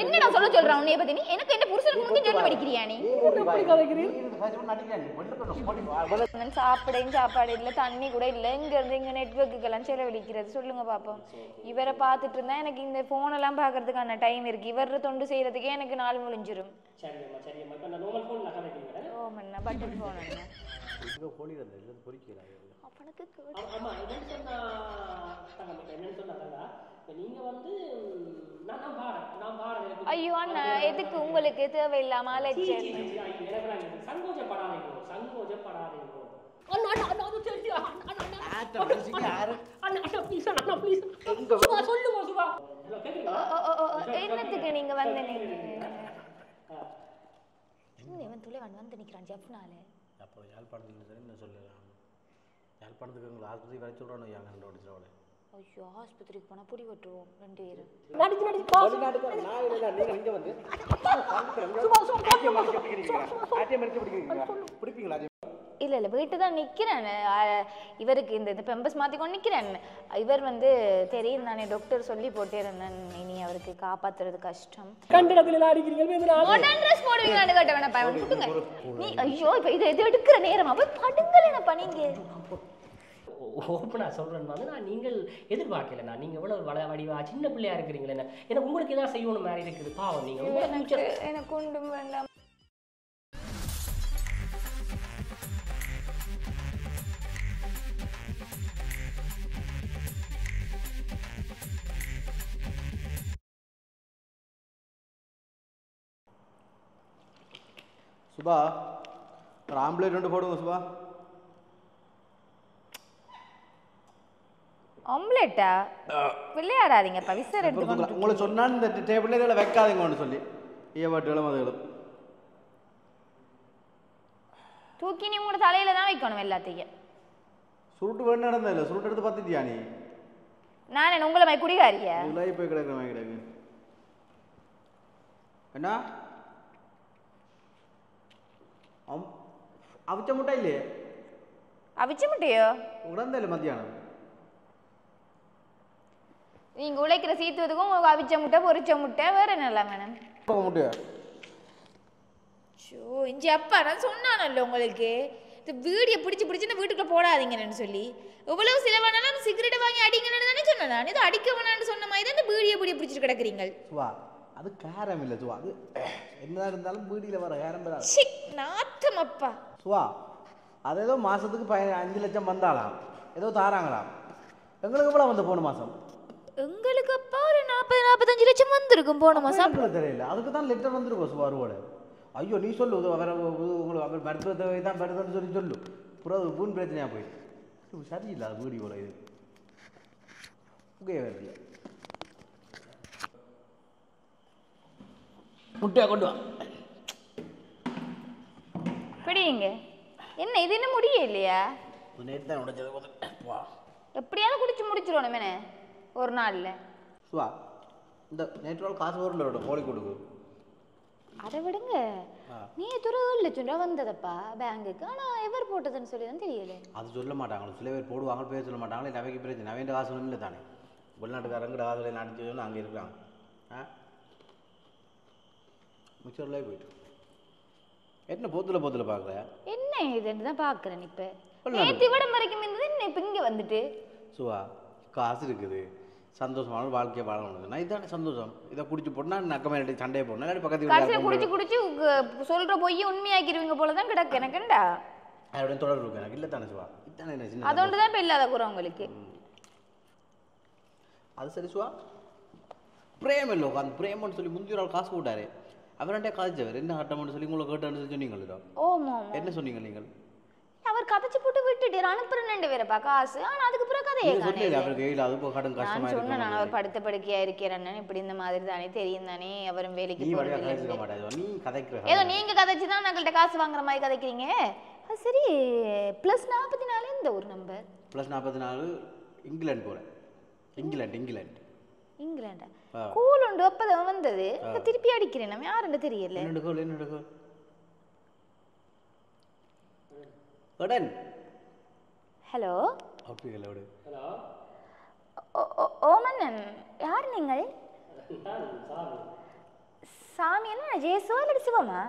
என்ன நான் சொல்ல சொல்றேன் உன்னைய பத்தி நீ எனக்கு என்ன புருஷனுக்கு முந்தி சொல்லி படிக்கிறியா நீ சாப்பிடையும் சாப்பாடு இல்லை தண்ணி கூட இல்லை இங்க இருந்து இங்க நெட்வொர்க்குக்கெல்லாம் செலவழிக்கிறது சொல்லுங்க பாப்போம் இவரை பார்த்துட்டு இருந்தா எனக்கு இந்த போன் எல்லாம் பாக்குறதுக்கான டைம் இருக்கு இவர தொண்டு செய்யறதுக்கே எனக்கு நாள் முடிஞ்சிரும் பட்டன் போன் ஐயோ அண்ணா எதுக்கு உங்களுக்கு தேவையில்லாம என்னத்துக்கு நீங்க வந்து வந்து நிக்கிறான் ஜப்னால அப்போ யாழ்ப்பாணத்துக்கு சரி என்ன சொல்லலாம் யாழ்ப்பாணத்துக்கு எங்களை ஆஸ்பத்திரி வர சொல்கிறோம் என் ஐயோ ஆஸ்பத்திரிக்கு போனால் புடி வெட்டுவோம் 2 பேரும் இல்லை இல்லை வீட்டு தான் நிற்கிறேன் இவருக்கு இந்த பெம்பஸ் மாற்றி கொண்டு நிற்கிறேன் இவர் வந்து தெரியும் தானே டாக்டர் சொல்லி போட்டே இருந்தேன் இனி அவருக்கு காப்பாற்றுறது கஷ்டம் ட்ரெஸ் போடுவீங்களான்னு கேட்ட வேணா நீ ஐயோ இப்போ இதை எது எடுக்கிற நேரமா போய் படுங்கள் என்னப்பா நீங்கள் ஓப்பனாக சொல்கிறேன் வந்து நான் நீங்கள் எதிர்பார்க்கல நான் நீங்கள் எவ்வளோ வடிவா சின்ன பிள்ளையா இருக்கிறீங்களே எனக்கு உங்களுக்கு எதாவது செய்யணும் மாதிரி இருக்குது பாவம் நீங்கள் எனக்கு ஒன்றும் வேண்டாம் சுபா ஒரு ஆம்லேட் 2 போடுங்க சுபா ஆம்லெட்டா விளையாடாதீங்கப்பா விசர் எடுத்து உங்களை சொன்னான் இந்த டேபிள்ல இதெல்லாம் வைக்காதீங்கன்னு சொல்லி ஏவாட்டுகளும் அதுகளும் தூக்கி நீ உங்களோட தலையில தான் வைக்கணும் எல்லாத்தையும் சுருட்டு வேணும் நடந்தா இல்லை சுருட்டு எடுத்து பார்த்துட்டியா நீ நான் என்ன உங்களை மாதிரி குடிகாரியா உலாய் போய் கிடக்குற கிடக்கு என்ன அவிச்ச முட்டை இல்லையே அவிச்ச முட்டையோ உடந்தா இல்லை மத்தியானம் நீங்க உழைக்கிற சீத்துவதுக்கும் உங்களுக்கு அவிச்ச முட்டை பொரிச்ச முட்டை வேற என்னலாம் மேடம் முட்டையா ஷோ இஞ்சி அப்பா நான் சொன்னானல்ல உங்களுக்கு இந்த வீடியோ பிடிச்சி வீட்டுக்குள்ள போடாதீங்கன்னு சொல்லி எவ்வளவு சிலவானாலும் சிகரெட்டை வாங்கி அடிங்கன்னு தானே சொன்னேன் நான் இது அடிக்க வேணான்னு சொன்ன மாதிரி தான் இந்த வீடியோ பிடிச்சிட்டு கிடக்குறீங்க சுவா அது காரம் இல்லை சுவா அது என்ன இருந்தாலும் வீடியில் வர காரம் நாத்தம் அப்பா சுவா அது ஏதோ மாதத்துக்கு 5 லட்சம் வந்தாலாம் ஏதோ தாராங்களாம் எங்களுக்கு எவ்வளோ வந்து போன மாதம் எங்களுக்கு அப்பா ஒரு 40-45 லட்சம் வந்திருக்கும் போன மாதம் தெரியல அதுக்கு தான் லெட்டர் வந்துருக்கும் சுவா அறுவோட ஐயோ நீ சொல்லு வேற உங்களுக்கு அவர் மருத்துவத்தை தான் வருதுன்னு சொல்லு புறம் பூன் பிரச்சனையாக போயிட்டு சரியில்லை அது வீடியோவில் இது புகையே வரல முட்டையா கொண்டு வா பிடிங்க என்ன இது என்ன முடிய இல்லையா நேற்று தான் உடைச்சது வா எப்படியாவது குடிச்சு முடிச்சிடணுமே ஒரு நாள்ல சுவா இந்த நேற்று காசு வரல கோழி கொடுக்கு அதை விடுங்க நீ ஒரு 7 லட்சம் ரூபா வந்ததப்பா பேங்குக்கு ஆனால் எவர் போட்டதுன்னு சொல்லி தான் தெரியல அது சொல்ல மாட்டாங்க சில பேர் போடுவாங்க பேர் சொல்ல மாட்டாங்களே நவைக்கு பிரச்சனை நவைண்ட காசு ஒன்றும் இல்லை தானே வெளிநாட்டுக்காரங்கிட்ட காசுல நடிச்சதுன்னு அங்கே இருக்கிறாங்க மிச்சர்லேயே போயிட்டு என்ன போத்துல பார்க்குற என்ன இதுன்னு தான் பார்க்குறேன் இப்போ நேற்று விட வரைக்கும் இருந்தது என்ன இப்போ இங்கே வந்துட்டு சுவா காசு இருக்குது சந்தோஷமான வாழ்க்கையை வாழணும் நான் இதானே சந்தோஷம் இதை குடிச்சு போட்டுனா நக்கமே சண்டையை போடணும் பக்கத்தில் குடிச்சு சொல்ற பொய்யை உண்மையாக்கிடுவீங்க போல தான் கிடக்கு எனக்குண்டா அதோட தொடர்பு இருக்கு எனக்கு இல்லை தானே சுவா இதானே என்ன அதோண்டு தான் இப்போ இல்லாத கூற உங்களுக்கு அது சரி சுவா பிரேம் இல்லை அந்த பிரேமன்னு சொல்லி முந்தைய நாள் காசு போட்டாரு அவர்கிட்ட காய்ச்சவர் என்ன ஆட்டம்னு சொல்லி உங்களை கேட்டான்னு சொல்லி சொன்னீங்களோ என்ன சொன்னீங்க நீங்கள் அவர் கதைச்சு போட்டு விட்டுட்டு அனுப்புறேன் வேறப்பா காசு ஆனா அதுக்கு பிறகு கதையே நான் சொன்னேன் நான் அவர் படுத்த படுக்கையா இருக்கிறேன்னு இப்படி இந்த மாதிரி தானே தெரியும் தானே அவரும் வேலைக்கு ஏதோ நீங்க கதைச்சுதான் எங்கள்கிட்ட காசு வாங்குற மாதிரி கதைக்கிறீங்க அது சரி +44 இந்த ஒரு நம்பர் +44 இங்கிலாந்து போறேன் இங்கிலாண்டா கூல் உண்டு அப்பதான் வந்தது திருப்பி அடிக்கிறேன் நம்ம யாருன்னு தெரியல ஹலோ ஹலோ ஓமன்னன் யார் நீங்கள் சாமி என்ன ஜேசுவா இல்லை சிவமா?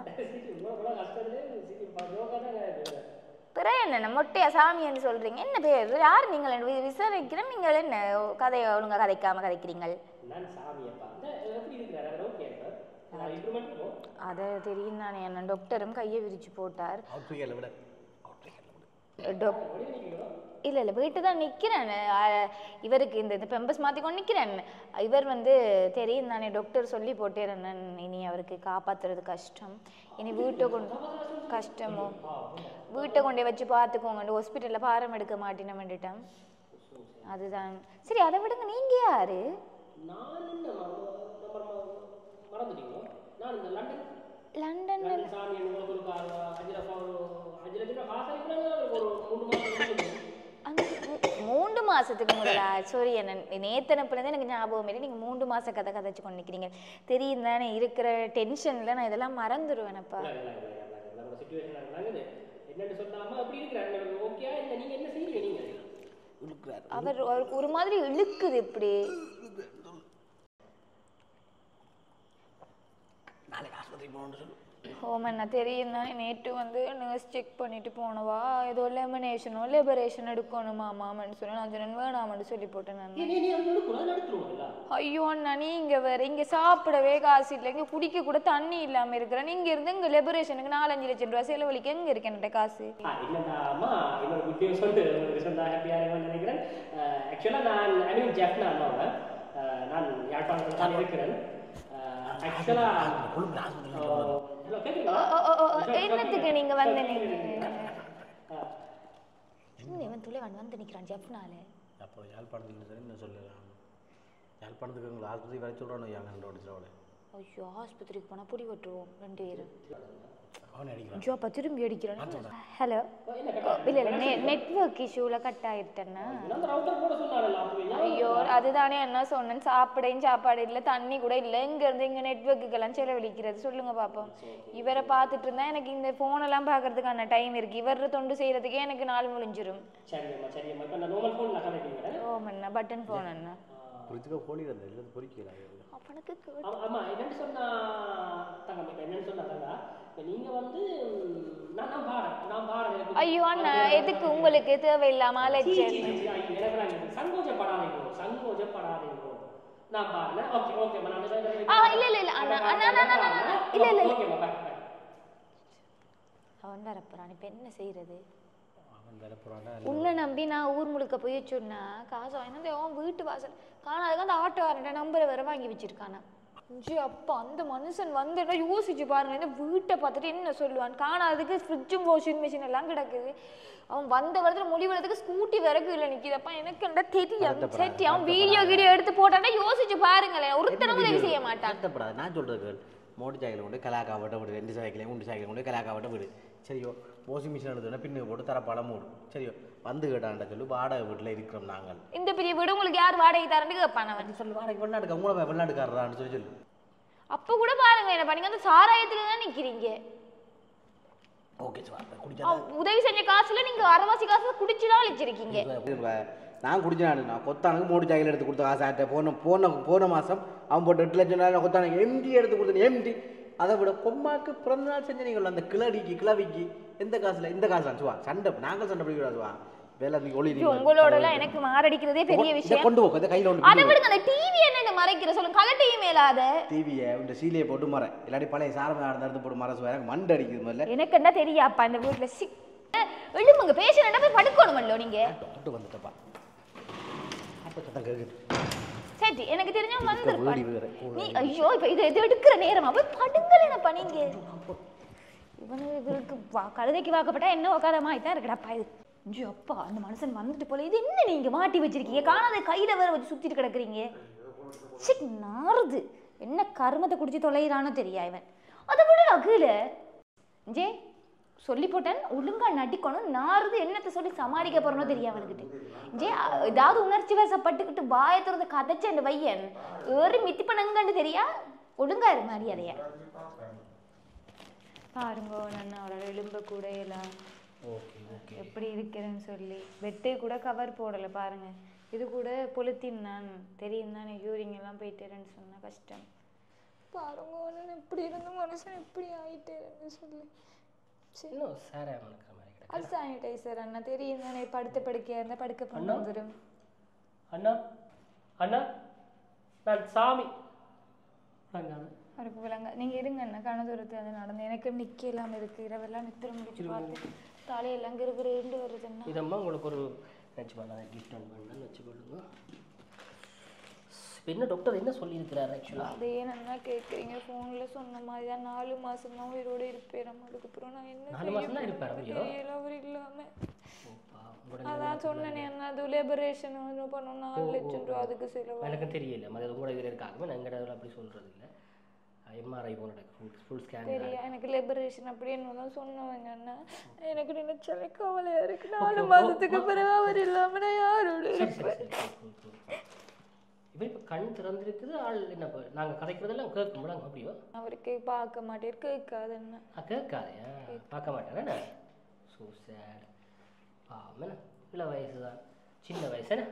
பிற என்ன மொட்டையா சாமின்னு சொல்றீங்க? என்ன பேர்? யார் நீங்கள் விசாரிக்கிறேன்? நீங்கள் என்ன கதையை ஒழுங்கா கதைக்காம கதைக்கிறீங்கள்? அதை தெரியும் தானே, என்ன டாக்டரும் கையை விரிச்சு போட்டார். இல்லை இல்லை வீட்டு தான் நிற்கிறேன். இவருக்கு இந்த பெம்பஸ் மாற்றி கொண்டு நிற்கிறேன். இவர் வந்து தெரியும் தானே, டாக்டர் சொல்லி போட்டேன் இனி அவருக்கு காப்பாற்றுறது கஷ்டம். இனி வீட்டை கொண்டு கஷ்டமோ வீட்டை கொண்டே வச்சு பார்த்துக்கோங்க. ஹாஸ்பிட்டலில் பாரம் எடுக்க மாட்டேன்னு வேண்டிட்டேன். அதுதான் சரி. அதை விடுங்க, நீங்கள் யாரு? லண்டன் 3 மாசத்துக்கு முதலா? சாரி, என்ன நேத்தனப்புலேருந்து எனக்கு ஞாபகம் இல்லை. நீங்கள் 3 மாச கதை கதைச்சு கொண்டு நிற்கிறீங்க. தெரியும் தானே, இருக்கிற டென்ஷனில் நான் இதெல்லாம் மறந்துடுவேனப்பா. அவர் ஒரு மாதிரி இழுக்குது இப்படி. ஓமண்ணா தெரியும் தானே, நேற்று வந்து நர்ஸ் செக் பண்ணிட்டு போனவா ஏதோ லெமினேஷனோ லிபரேஷன் எடுக்கணுமா மாமன்னு சொல்லி நான் சொன்னேன் வேணாமன்னு சொல்லி போட்டேன் நான். ஐயோ அண்ணா, நீங்க வேற இங்க சாப்பிடவே காசு இல்லை, இங்க குடிக்க கூட தண்ணி இல்லாம இருக்கிறேன். நீங்க இருந்து இங்க லெபரேஷனுக்கு 4-5 லட்சம் ரூபாய் செலவழிக்க எங்க இருக்கு என்கிட்ட காசு? என்னத்துக்கு நீங்க வந்து இவன் துளைவன் வந்து நிக்கிறான் ஜப்னால. அப்போ யாழ்ப்பாணத்துக்கு சரி என்ன சொல்லலாம், யாழ்ப்பாணத்துக்கு உங்களை ஆஸ்பத்திரி வர சொல்கிறோம் யாங்க. ஐயோ, ஆஸ்பத்திரிக்கு போனால் புடி விட்டுருவோம் 2 பேரும். அவனை திரும்பி அடிக்கிறான். ஹலோ, இல்லை இல்லை நெட்வொர்க் இஷ்யூவில் கட் ஆகிட்டேன்னா. ஐயோ, அதுதானே என்ன சொன்னேன், சாப்பாடு இல்லை, தண்ணி கூட இல்லை. இங்கேருந்து இங்கே நெட்வொர்க்குக்கெல்லாம் செலவழிக்கிறது சொல்லுங்க பார்ப்போம். இவரை பார்த்துட்டு இருந்தா எனக்கு இந்த ஃபோனெல்லாம் பார்க்கறதுக்கான டைம் இருக்குது. இவர தொண்டு செய்கிறதுக்கே எனக்கு நாள் முடிஞ்சிடும். ஓமண்ணா பட்டன் ஃபோன் அண்ணா ஐயோ அண்ணா, எதுக்கு உங்களுக்கு தேவையில்லாம அலட்சியம்? அவன் வரப்போறான். இப்ப என்ன செய்யறது? உன்னை நம்பி நான் ஊர் முழுக்க போய் சொன்னா காசு வாங்கினது அவன் வீட்டு வாசல் காணாதுக்கு அந்த ஆட்டோக்காரன் நம்பரை வேற வாங்கி வச்சிருக்கானா. அப்பா, அந்த மனுஷன் வந்துட்டா யோசிச்சு பாருங்க, இந்த வீட்டை பார்த்துட்டு என்ன சொல்லுவான். காணாததுக்கு ஃப்ரிட்ஜும் வாஷிங் மிஷின் எல்லாம் கிடக்குது. அவன் வந்த வரத்துல முடிவுறதுக்கு ஸ்கூட்டி வரைக்கும் இல்லை நிற்கிதப்பா. எனக்கு என்ன தெரியும் சரி. அவன் வீடியோ எடுத்து போட்டான்னா யோசிச்சு பாருங்களேன், ஒருத்தரும் உதவி செய்ய மாட்டான். நான் சொல்றது மோட்டர் சைக்கிள் கொண்டு கலாக்காவட்ட விடு, 2 சைக்கிளையும் 3 சைக்கிள் கொண்டு கலாக்காவட்ட விடு. சரியோ, வாஷிங் மிஷின் எடுத்தோன்னா பின்னு போட்டு தரப்பாலம் மூடு. சரியோ, வந்து கேட்டான்டா சொல்லு, வாடகை வீட்டில் இருக்கிறோம் நாங்கள். இந்த பெரிய வீடு உங்களுக்கு யார் வாடகை தரேன்னு கேட்பான். அவன் சொல்லு, வாடகை வெளிநாட்டுக்கு உங்களை வெளிநாட்டுக்காரரான்னு சொல்லு. அப்போ கூட பாருங்க என்ன பண்ணீங்க, அந்த சாராயத்துல தான் நிற்கிறீங்க. உதவி செஞ்ச காசுல நீங்க அரைவாசி காசுல குடிச்சுதான் வச்சிருக்கீங்க. நான் குடிச்சேன். நான் கொத்தானுக்கு மோட்டர் சைக்கிள் எடுத்து கொடுத்த காசு ஆட்ட போன மாதம் அவன் போட்டு 8 லட்சம் கொத்தானுக்கு எம்டி எடுத்து கொடுத்தேன். எம்டி அதை விட பொம்மாக்கு பிறந்த நாள் செஞ்ச நீங்கள் அந்த கிளவிக்கு எந்த காசுல இந்த காசு தான் சுவா சண்டை. நாங்கள் சண்டை பிடிக்கூடாதுவா வேலை. நீ ஒளி உங்களோட எல்லாம் எனக்கு மாரடிக்கிறதே பெரிய விஷயம். கொண்டு போக கையில் ஒன்று அதை விடுங்க. அந்த டிவி என்ன மறைக்கிற சொல்லுங்க. கலர் டிவி மேலாத டிவியை இந்த சீலையை போட்டு மர இல்லாட்டி பழைய சாரமாக நடந்து போட்டு மர எனக்கு மண்டை அடிக்குது. முதல்ல எனக்கு என்ன தெரியாப்பா இந்த வீட்டுல எழுமுங்க பேசுறேன்டா போய் படுக்கணுமல்லோ நீங்க. தொட்டு வந்துட்டப்பா சத்தம் கேக்குது. சரி, எனக்கு தெரிஞ்சவங்க வந்துருப்பாங்க. நீ ஐயோ இப்ப இது எடுக்கிற நேரமா போய் படுங்கள் என்னப்பா நீங்க. இவனுக்கு கழுதைக்கு வாக்கப்பட்டா என்ன உக்காதமா இதான் இருக்கடாப்பா இது. ஐயோ அப்பா, அந்த மனுஷன் வந்துட்டு போல. இது என்ன நீங்க மாட்டி வச்சிருக்கீங்க? காணாத கையில வேற வச்சு சுத்திட்டு கிடக்குறீங்க. சரி, நாறுது. என்ன கருமத்தை குடிச்சு தொலைகிறானோ தெரியா இவன். அதை விட கீழே ஜே சொல்லி போட்டேன், ஒழுங்கா நடிக்கணும். நாறுது. என்னத்தை சொல்லி சமாளிக்க போறனோ தெரியா அவனுக்கிட்டு. ஜே ஏதாவது உணர்ச்சி வசப்பட்டுக்கிட்டு வாயத்துறது கதைச்சு அந்த பையன் ஏறி மித்தி பண்ணங்கன்னு தெரியா. ஒழுங்கா இரு மரியாதையா பாருங்க. நான் அவரோட எலும்ப கூட எல்லாம் எப்படி இருக்கிறேன்னு சொல்லி வெட்டு கூட கவர் போடலை பாருங்க. இது கூட பொலித்தீன் நான் தெரியும் தானே யூரிங் எல்லாம் போயிட்டேன்னு சொன்னா கஷ்டம். பாருங்க ஒன்று இப்படி இருந்த மனுஷன் இப்படி ஆயிட்டேன்னு சொல்லி இன்னும் சாரா வணக்கம் அது சானிடைசர் அண்ணா தெரியும் தானே படுத்த படுக்கையா இருந்தா படுக்க பண்ண வந்துடும். அண்ணா அண்ணா நான் சாமி அவருக்கு விளங்க நீங்க இருங்க அண்ணா கணதூரத்து அது நடந்து எனக்கு நிக்க எல்லாம் இருக்கு இரவெல்லாம் நித்திர முடிச்சு பார்த்து தலையெல்லாம் கிருகிருண்டு வருதுன்னா இதம்மா உங்களுக்கு ஒரு நினச்சி பண்ணாங்க கிஃப்ட் ஒன்று பண்ணு வச்சுக்கொள்ளுங்க. இப்போ என்ன டாக்டர் என்ன சொல்லியிருக்கிறாரு ஆக்சுவலாக? அதே என்ன கேட்குறீங்க ஃபோனில் சொன்ன மாதிரி தான் 4 மாதம் தான் உயிரோடு இருப்பேன். அதுக்கப்புறம் நான் என்ன 4 மாதம் தான் இருப்பார் தெரியல அவர் இல்லாமல். அதான் சொன்னேனே என்ன அது லிபரேஷன் பண்ணணும் 4 லட்சம் ரூபா அதுக்கு செலவு. எனக்கு தெரியல அது உங்களோட இதில் இருக்காங்க நான் எங்கட அப்படி சொல்கிறது இல்லை. எம்ஆர்ஐ போன ஃபுல் ஸ்கேன் தெரியும் எனக்கு லிபரேஷன் அப்படின்னு தான் சொன்னவங்க அண்ணா. எனக்கு நினைச்சாலே கவலையாக இருக்கு. 4 மாதத்துக்கு பிறகு அவர் இல்லாமல் நான் யாரோட இருப்பேன். இப்போ இப்போ கண் திறந்துருக்குது ஆள் என்ன நாங்கள் கதைக்கிறதெல்லாம் கேட்க முடியாங்க அப்படியோ? அவருக்கு பார்க்க மாட்டேன் கேட்காது என்ன கேட்காதையா பார்க்க மாட்டேன் என்ன ஸோ சேட் என்ன இல்லை வயசு தான் சின்ன வயசு என்ன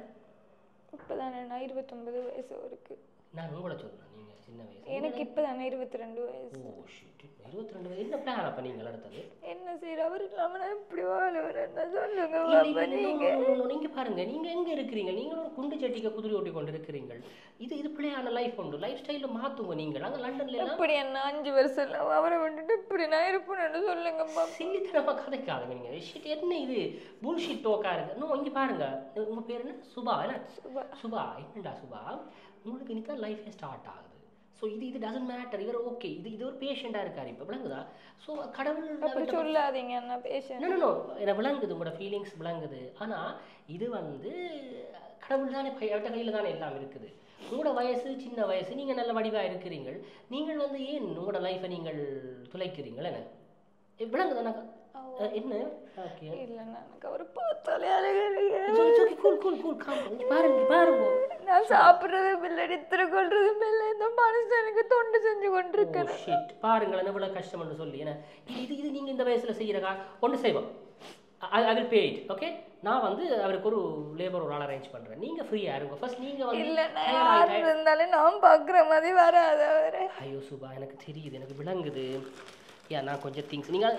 இப்போ தானே 29 வயசு அவருக்கு. நான் உங்களை சொல்கிறேன் நீங்கள் சின்ன வயசு எனக்கு இப்போ தானே 22 வயசு. ஓ ஷிட் 22 வயசு என்ன பிளான் அப்போ நீங்கள் அடுத்தது என்ன செய்யற அவர் இல்லாமல் நான் இப்படி வாழ்வேன் சொல்லுங்க. நீங்கள் பாருங்க நீங்கள் எங்கே இருக்கிறீங்க? நீங்கள் ஒரு குண்டு சட்டிக்க குதிரை ஓட்டி கொண்டு இருக்கிறீர்கள். இது பிள்ளையான லைஃப் உண்டு. லைஃப் ஸ்டைலில் மாற்றுங்க நீங்கள். அங்கே லண்டன்ல இப்படி என்ன 5 வருஷம் அவரை விட்டுட்டு இப்படி நான் இருப்பேன்னு சொல்லுங்கப்பா. சில்லித்தனமாக கதைக்காதுங்க நீங்கள். ஷிட் என்ன இது புல்ஷிட் டோக்கா இருக்கு. இன்னும் இங்கே பாருங்க உங்கள் பேர் என்ன சுபா என்ன சுபா என்னடா சுபா உங்களுக்கு இன்னைக்கு தான் லைஃபே ஸ்டார்ட் ஆகுது. ஸோ இது டசன்ட் மேட்டர். இவர் ஓகே இது ஒரு பேஷண்ட்டாக இருக்கார் இப்போ விளங்குதா? ஸோ கடவுள் அப்படி சொல்லாதீங்க என்ன பேஷண்ட் எனக்கு விளங்குது உங்களோட ஃபீலிங்ஸ் விளங்குது. ஆனால் இது கடவுள் தானே அவட்ட கையில் தானே எல்லாம் இருக்குது. உங்களோட வயசு சின்ன வயசு நீங்கள் நல்ல வடிவாக இருக்கிறீங்கள். நீங்கள் ஏன் உங்களோட லைஃப்பை நீங்கள் துளைக்கிறீங்கள் என்ன விளங்குதா? என்ன ஓகே இல்லை எனக்கு அவர் பார்த்தாலே பாருங்க நான் சாப்பிட்றது பிள்ளை திருக்கொள்றது பிள்ளை இந்த மனுஷனுக்கு தொண்டு செஞ்சு கொண்டிருக்கேன். பாருங்களேன் எவ்வளோ கஷ்டம்னு சொல்லி ஏன்னா இது நீங்கள் இந்த வயசில் செய்கிறக்கா ஒன்று செய்வோம். I will pay it. Okay நான் அவருக்கு ஒரு லேபர் ஒரு ஆள் அரேஞ்ச் பண்ணுறேன். நீங்கள் ஃப்ரீயாக இருங்க ஃபர்ஸ்ட். நீங்கள் இல்லை யார் இருந்தாலும் நான் பார்க்குற மாதிரி வராது அவர். ஐயோ சுபா எனக்கு தெரியுது எனக்கு விளங்குது. நான் கொஞ்சம் திங்ஸ் நீங்கள்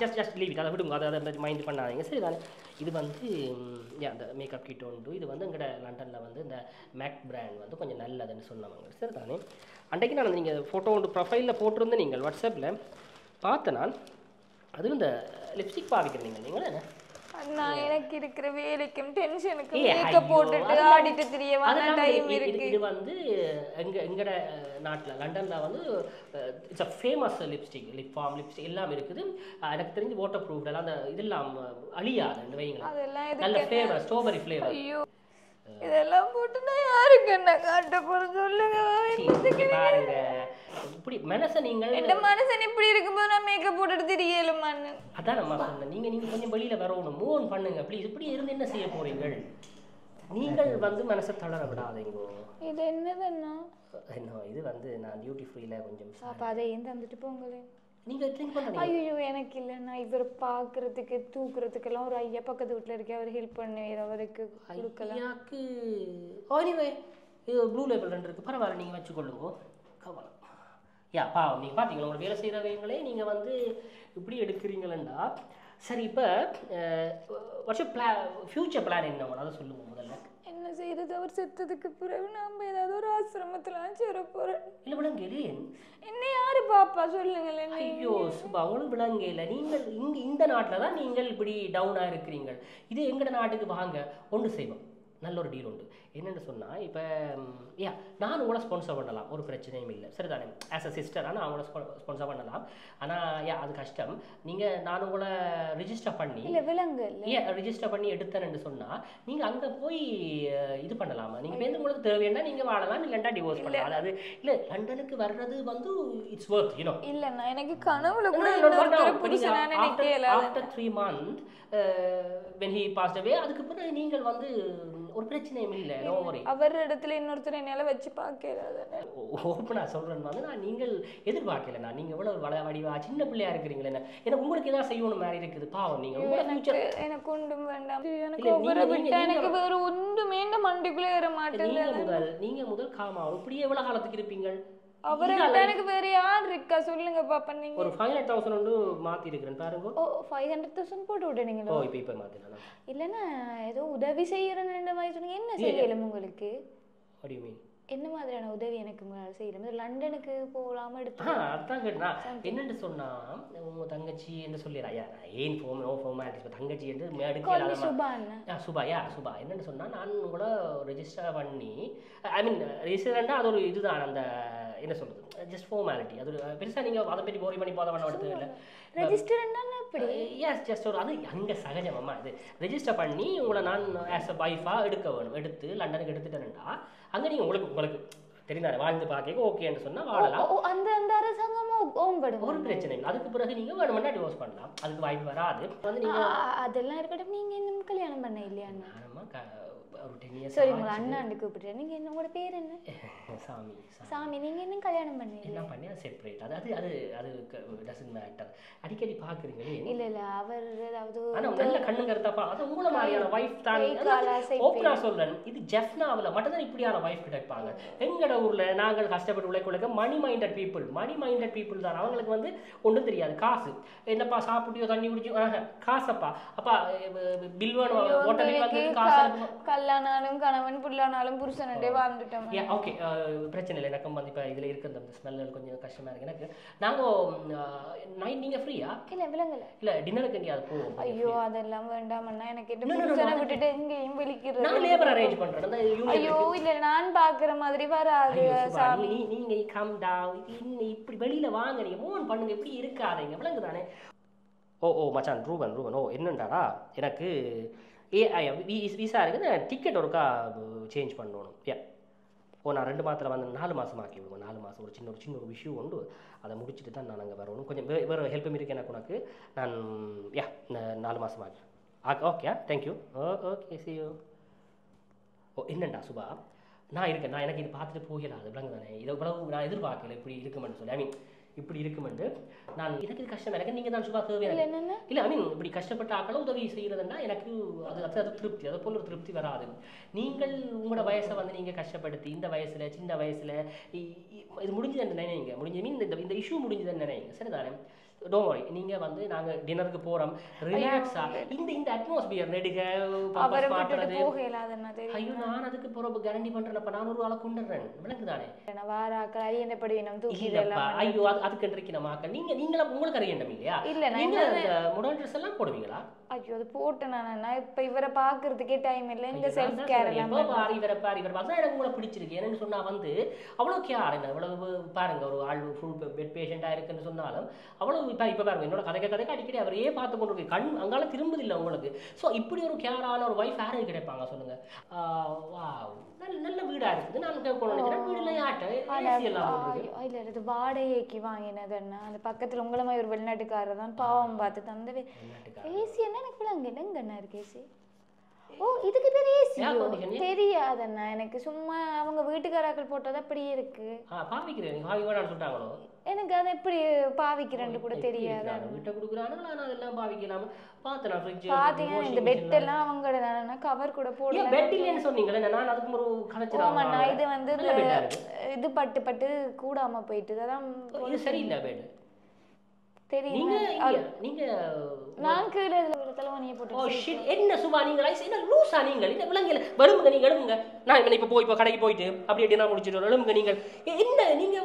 ஜஸ்ட் லீவ் இட் அதை விடுங்க. அதை மைண்ட் பண்ணாதீங்க சரி தானே. இது அந்த மேக்கப் கிட் உண்டு. இது எங்கட லண்டனில் இந்த மேக் பிராண்ட் கொஞ்சம் நல்லதுன்னு சொன்னவங்க சரி தானே. அன்றைக்கு நான் நீங்கள் ஃபோட்டோ ஒன்று ப்ரொஃபைலில் போட்டிருந்தேன் நீங்கள் வாட்ஸ்அப்பில் பார்த்தேன். நான் அதுவும் இந்த லிப்ஸ்டிக் பாவிக்கிறீங்க நீங்கள் என்ன நான் எனக்கு இருக்கிற வேலைக்கும் டென்ஷனுக்கு மேக்கப் போட்டுட்டு ஆடிட்டு தெரிய டைம் இருக்கு. இது எங்கட நாட்டில் லண்டனில் it's a famous lipstick lip balm lipstick எல்லாம் இருக்குது. எனக்கு தெரிஞ்சு வாட்டர் ப்ரூஃப் எல்லாம் அந்த இதெல்லாம் அழியாது வைங்களா. நல்ல ஃப்ளேவர் ஸ்ட்ராபெரி ஃப்ளேவர். ஐயோ இதெல்லாம் போட்டு நான் யாருக்கு என்ன காட்ட போற சொல்லுங்க. பாருங்க இப்படி மனசை நீங்கள் இந்த மனசன் இப்படி இருக்கும்போது நான் மேக்கப் போட்டுட்டு தெரியலுமான்னு அதான் நம்ம சொன்னேன். நீங்கள் கொஞ்சம் வெளியில் வரணும் மூவ் பண்ணுங்க ப்ளீஸ். இப்படி இருந்து என்ன செய்ய போறீங்கள்? நீங்கள் மனசை தளர விடாதீங்கோ. இது என்னதுன்னா என்ன இது நான் டியூட்டி ஃப்ரீல கொஞ்சம் அப்போ அதையும் தந்துட்டு போங்களேன். நீங்கள் திங்க் பண்ணுறீங்க. ஐயோ எனக்கு இல்லைண்ணா இவர் பார்க்கறதுக்கு தூக்குறதுக்கெல்லாம் ஒரு ஐயா பக்கத்து வீட்டில் இருக்கே அவர் ஹெல்ப் பண்ணுவார். அவருக்கு ஐயாக்கு எனிவே இது ப்ளூ லேபிள் 2 இருக்குது பரவாயில்ல நீங்கள் வச்சுக்கொள்ளுங்க கவலை. பாவம் நீங்கள் பார்த்தீங்களா உங்களை வேலை செய்கிறவங்களே நீங்கள் இப்படி எடுக்கிறீங்களா? சரி இப்போ ஃபியூச்சர் பிளான் என்ன அதை சொல்லுவோம் முதல்ல. என்ன செய்யறது அவர் செத்ததுக்கு பிறகு நம்ம ஏதாவது ஒரு ஆசிரமத்தில் சேர போகிறேன். இல்லை விளங்கலேன் என்ன யாரு பாப்பா சொல்லுங்களேன். ஐயோ சுபா உங்களுக்கு விளங்கல. நீங்கள் இந்த நாட்டில் தான் நீங்கள் இப்படி டவுனாக இருக்கிறீங்க. இது எங்கட நாட்டுக்கு வாங்க ஒன்று செய்வோம். நல்ல ஒரு டீல் உண்டு. என்னென்னு சொன்னால் இப்போ நான் உங்களை ஸ்பான்சர் பண்ணலாம் ஒரு பிரச்சனையும் இல்லை சரிதானே. ஆஸ் அ சிஸ்டர் ஆனால் அவங்கள ஸ்பான்சர் பண்ணலாம். ஆனால் அது கஷ்டம். நான் உங்களை ரிஜிஸ்டர் பண்ணி ரிஜிஸ்டர் பண்ணி எடுத்தேன்னு சொன்னால் நீங்கள் அங்கே போய் இது பண்ணலாமா? நீங்கள் உங்களுக்கு தேவைன்னா நீங்கள் வாழலாம் இல்லைன்னா டிவோர்ஸ் பண்ணலாம். அதாவது இல்லை லண்டனுக்கு வர்றது இட்ஸ் ஒர்த் யூனோ. இல்லைண்ணா எனக்கு கனவுல after 3 months when he passed away அதுக்கு பிறகு நீங்கள் ஒரு பிரச்சனையும் இல்லை. அவர் இடத்துல இன்னொருத்தர் என்னால வச்சு பார்க்கறாத ஓப்பனா சொல்றேன் வந்து நான் நீங்கள் எதிர்பார்க்கல நான் நீங்க எவ்வளவு வடிவா சின்ன பிள்ளையா இருக்கிறீங்களே எனக்கு உங்களுக்கு ஏதாவது செய்யணும் மாதிரி இருக்குது பாவம் நீங்க எனக்கு ஒன்றும் வேண்டாம் எனக்கு ஒவ்வொரு விட்டா எனக்கு வேற ஒன்றுமே இந்த மண்டிக்குள்ள ஏற மாட்டேங்குது நீங்க முதல் காமா இப்படியே எவ்வளவு காலத்துக்கு இருப்பீங்க அவரை எனக்கு வேற யார் இருக்கா சொல்லுங்க பாப்பா நீங்க ஒரு 500,000 வந்து மாத்தி இருக்கேன் பாருங்க ஓ 500,000 போட்டு விடுறீங்களா ஓ இப்ப மாத்தினா இல்லனா ஏதோ உதவி செய்யறேன்னு மாதிரி சொன்னீங்க என்ன செய்யலாம் உங்களுக்கு what do you mean என்ன மாதிரியான உதவி எனக்கு உங்களால செய்யலாம் லண்டனுக்கு போலாம எடுத்து அதான் கேட்டா என்னன்னு சொன்னா உங்க தங்கச்சி என்று சொல்லிடுறா ஏன் ஃபார்மாலிட்டிஸ் தங்கச்சி என்று சுபா என்னன்னு சொன்னா நான் உங்களை ரெஜிஸ்டர் பண்ணி ஐ மீன் ரெஜிஸ்டர்னா அது ஒரு இதுதான் அந்த என்ன சொல்றது ஜஸ்ட் ஃபார்மாலிட்டி அது பெருசா நீங்க அதை பற்றி போரி பண்ணி போத வேண்டாம் எடுத்து இல்லை ரெஜிஸ்டர்னா எப்படி எஸ் ஜஸ்ட் ஒரு அது அங்கே சகஜமாம்மா இது ரெஜிஸ்டர் பண்ணி உங்களை நான் ஆஸ் அ வைஃபாக எடுக்க வேணும் எடுத்து லண்டனுக்கு எடுத்துட்டேன்டா அங்கே நீங்கள் உங்களுக்கு தெரிந்தாரு வாழ்ந்து பார்க்க ஓகேன்னு சொன்னால் வாழலாம் அந்த அந்த அரசாங்கமும் ஓம்படும் ஒரு பிரச்சனை இல்லை அதுக்கு பிறகு நீங்கள் வேணுமென்னா டிவோர்ஸ் பண்ணலாம் அதுக்கு வாய்ப்பு வராது வந்து நீங்கள் அதெல்லாம் இருக்கட்டும் நீங்கள் இன்னும் கல்யாணம் பண்ண இல்லையா ஒரு 10 years சரி உங்களை அண்ணாண்டு கூப்பிடுறேன் நீங்கள் என்ன உங்களோட பேர் என்ன சாமி சாமி நீங்கள் இன்னும் கல்யாணம் பண்ணி என்ன பண்ணி செப்பரேட் அது டசன்ட் மேட்டர் அடிக்கடி பார்க்குறீங்களே இல்லை இல்லை அவர் ஏதாவது ஆனால் நல்ல கண்ணு கருத்தாப்பா அது உங்களை மாதிரியான வைஃப் தான் ஓப்பனாக சொல்கிறேன் இது ஜெஃப்னாவில் மட்டும்தான் இப்படியான வைஃப் கிடைப்பாங்க எங்களோட ஊரில் நாங்கள் கஷ்டப்பட்டு உழைக்க மணி மைண்டட் பீப்புள் தான் அவங்களுக்கு வந்து ஒன்றும் தெரியாது காசு என்னப்பா சாப்பிட்டியோ தண்ணி குடிச்சோ காசப்பா அப்பா பில் வேணும் ஹோட்டலுக்கு வந்து காசு கல்யாணாலும் கணவன் புள்ளானாலும் புருஷனே வாழ்ந்துட்டோம் ஓகே பிரச்சனை இல்லை எனக்கும் வந்து இப்போ இதில் இருக்கிற அந்த ஸ்மெல் கொஞ்சம் கஷ்டமாக இருக்குது எனக்கு நாங்கள் நைட் நீங்கள் ஃப்ரீயா இல்லை விலங்கல இல்லை டின்னருக்கு எங்கேயாவது போவோம் ஐயோ அதெல்லாம் வேண்டாமண்ணா எனக்கு புருஷனை விட்டுட்டு எங்கேயும் விழிக்கிறது நான் லேபர் அரேஞ்ச் பண்ணுறேன் ஐயோ இல்லை நான் பார்க்குற மாதிரி வராது சாமி நீங்கள் கம் டவுன் இப்படி வெளியில் வாங்க நீங்கள் மூவ் பண்ணுங்க எப்படி இருக்காதீங்க விலங்கு தானே ஓ மச்சான் ரூபன் ஓ என்னண்டாடா எனக்கு விசா இருக்குது டிக்கெட் ஒருக்கா சேஞ்ச் பண்ணணும் நான் 2 மாதத்தில் வந்து 4 மாதம் ஆக்கி விடுவோம் 4 மாதம் ஒரு சின்ன ஒரு விஷயம் உண்டு அதை முடிச்சுட்டு தான் நான் அங்கே வரணும் கொஞ்சம் வேறு ஹெல்ப்பும் இருக்கு எனக்கு உனக்கு நான் 4 மாதம் ஆக்கி okay thank you okay C you என்னண்டா சுபா நான் இருக்கேன் நான் எனக்கு இது பார்த்துட்டு போகலாது விலங்கு தானே இதை இவ்வளவு நான் எதிர்பார்க்கல இப்படி இருக்குமென்னு சொல்லி ஐ மீன் இப்படி இருக்குமெண்டு நான் எனக்கு இது கஷ்டம் எனக்கு நீங்கள் தான் சுபா தேவையான இல்லை ஐ மீன் இப்படி கஷ்டப்பட்ட ஆக்களை உதவி செய்கிறதுனா எனக்கு அது திருப்தி அது போல் ஒரு திருப்தி வராது நீங்கள் உங்களோட வயசை வந்து நீங்கள் கஷ்டப்படுத்தி இந்த வயசில் சின்ன வயசில் இது முடிஞ்சதுன்னு நினைங்க மீன் இந்த இஷ்யூ முடிஞ்சதுன்னு நினைங்க சரிதானே டோன்ட் வரி நீங்கள் வந்து நாங்கள் டின்னருக்கு போகிறோம் ரிலாக்ஸாக இந்த அட்மாஸ்பியர் நெடுக மாட்டுறது ஐயோ நான் அதுக்கு போகிற கேரண்டி பண்ணுறேன்ப்பா நான் ஒரு ஆளை கொண்டுறேன் விளக்கு தானே ஐயோ அதுக்கு நம்மாக்கள் நீங்களும் உங்களுக்கு அறியண்டம் இல்லையா இல்லை நீங்கள் மாடர்ன் ட்ரெஸ் எல்லாம் போடுவீங்களா ஐயோ அது போட்டேன் நான் இப்போ இவரை பார்க்கறதுக்கே டைம் இல்லை இந்த செல்ஃப் கேர் இவரை பார்த்தா எனக்கு உங்களை பிடிச்சிருக்கு என்னன்னு சொன்னால் வந்து அவ்வளோ கேர் என்ன அவ்வளவு பாருங்க ஒரு ஆள் ஃபுல் பெட் பேஷண்ட்டாக இருக்குன்னு சொன்னாலும் அவ்வளோ இப்போ பாருங்க என்னோட கதைக்கு அடிக்கடி அவரையே பார்த்து கொண்டு இருக்கு கண் அங்கால திரும்புதில்லை உங்களுக்கு ஸோ இப்படி ஒரு கேரான ஒரு வைஃப் யாரும் கிடைப்பாங்க சொல்லுங்க நல்ல வீடாக இருக்குது நான் நினைக்கிறேன் வீடுல இல்லை இது வாடகைக்கு வாங்கினதுன்னா அந்த பக்கத்தில் உங்களை மாதிரி ஒரு வெளிநாட்டுக்காரர் தான் பாவம் பார்த்து தந்தவே ஏசி என்ன எனக்கு விளங்கண்ணா இருக்கு ஏசி ஓ இதுக்கு பேர் ஏசி தெரியாதண்ணா எனக்கு சும்மா அவங்க வீட்டுக்காராக்கள் போட்டது அப்படியே இருக்கு எனக்கு அதை எப்படி பாவிக்கிறேன்னு கூட தெரியாது பாத்தீங்கன்னா இந்த பெட் எல்லாம் அவங்க கவர் கூட போடல இது வந்து இது பட்டு கூடாம போயிட்டு அதான் என்ன சுபா நீங்க என்ன லூசா நீங்க இந்த விலங்குல வருமுங்க நீங்க எழுமுங்க நான் இப்ப போய் கடைக்கு போயிட்டு அப்படியே டின்னர் முடிச்சிட்டு எழுமுங்க நீங்கள் என்ன நீங்க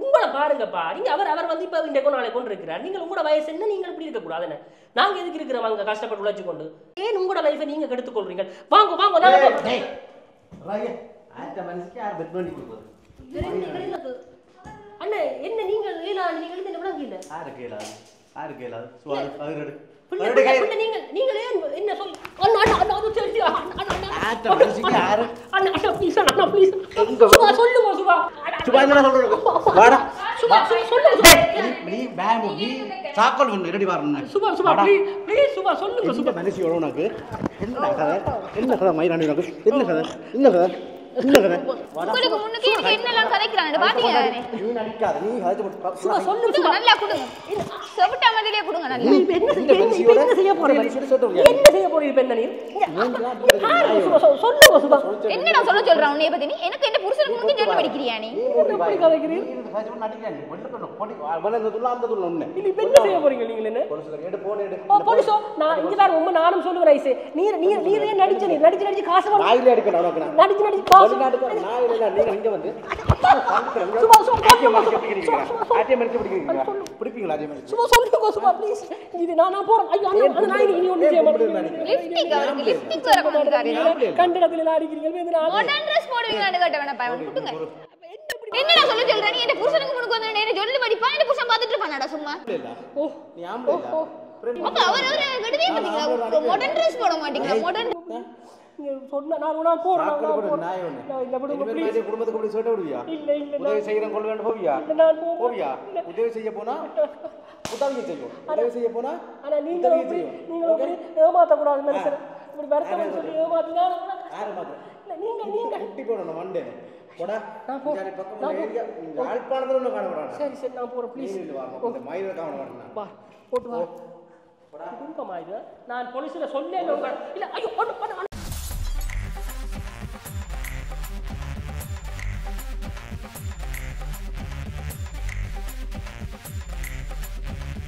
உங்களை பாருங்கப்பா நீங்க அவர் வந்து இப்ப இந்த நாளை கொண்டு இருக்கிறார் நீங்கள் உங்களோட வயசு என்ன நீங்கள் இப்படி இருக்க கூடாது நாங்க எதுக்கு இருக்கிறவங்க கஷ்டப்பட்டு உழைச்சு கொண்டு ஏன் உங்களோட லைஃபை நீங்க கெடுத்துக் கொள்றீங்க வாங்க அண்ணே என்ன நீங்கள் நீங்க எழுந்து விளங்கி இல்ல யாரு கேளாது நீங்க என்ன சொல்லு சொல்லுங்க சுபா சுபா சொல்லுங்க நீ பேம் நீ சாக்கல் வந்து ரெடி வரணும் சுபா ப்ளீஸ் சுபா சொல்லுங்க சுபா மனசு எவ்வளோ உனக்கு என்ன கதை மயிராண்டி உனக்கு என்ன கதை உங்களுக்கு முன்னுக்கு எனக்கு என்னெல்லாம் கதைக்கிறாங்க பாத்தீங்க நீ நடிக்காத நீ கதை சுபா சொல்லுங்க கொடுங்க நல்லா கொடுங்க செவிட்டா மாதிரியே கொடுங்க நல்லா என்ன செய்ய போறீங்க இப்ப என்ன நீ சொல்லுங்க சுபா என்ன நான் சொல்றேன் உன்னைய பத்தி நீ எனக்கு என்ன புருஷனுக்கு முன்னுக்கு ஜென்ன படிக்கிறியா நீ எப்படி கதைக்கிறீங்க இப்ப என்ன செய்ய போறீங்க நீங்க என்ன போலீஸோ நான் இங்க தான் ரொம்ப நானும் சொல்லுவேன் ஐசே நீ நடிச்சு காசு நடிச்சு காசு சும்மா சொல்லுங்க சும்மா ப்ளீஸ் இது நான் போறேன் ஐயோ அந்த நாய் நீ ஒண்ணு செய்ய மாட்டேங்க லிப்ஸ்டிக் அவருக்கு லிப்ஸ்டிக் வர கொண்டாரு கண்டடத்துல அடிக்கிறீங்க வேற மாடர்ன் Dress போடுவீங்கன்னு கேட்ட வேணா பாவம் குட்டுங்க என்ன நான் சொல்றேன் நீ என்ன புருஷனுக்கு முன்னுக்கு வந்து என்ன சொல்லி படிப்பா என்ன புருஷன் பாத்துட்டு இருப்பானடா சும்மா ஓ நீ ஆம்பளை அப்ப அவர் கடுவே பாத்தீங்களா மாடர்ன் Dress போட மாட்டீங்களா மாடர்ன் நீங்க சொன்னா நான் போறேன் நாய் ஒண்ணு இல்ல குடும்பத்துக்கு அப்படி சொல்ல விடுவியா இல்ல உதவி செய்யறேன் கொள்ள வேண்டும் போவியா போவியா உதவி செய்ய போனா உதவி செய்யும் உதவி செய்ய போனா ஆனா நீங்க ஏமாத்த கூடாது மனுஷன் இப்படி வருத்தம் சொல்லி ஏமாத்துனா யாரு மாத்திரம் இல்ல நீங்க குட்டி போடணும் மண்டே போடா நான் பக்கம் ஏரியா யாழ்ப்பாணத்துல ஒண்ணு காண வரானே சரி நான் போறேன் ப்ளீஸ் இந்த மயில காண வரானே வா போட்டு வா போடா குடுக்கமா இது நான் போலீஸ்ல சொல்லேன் இல்ல ஐயோ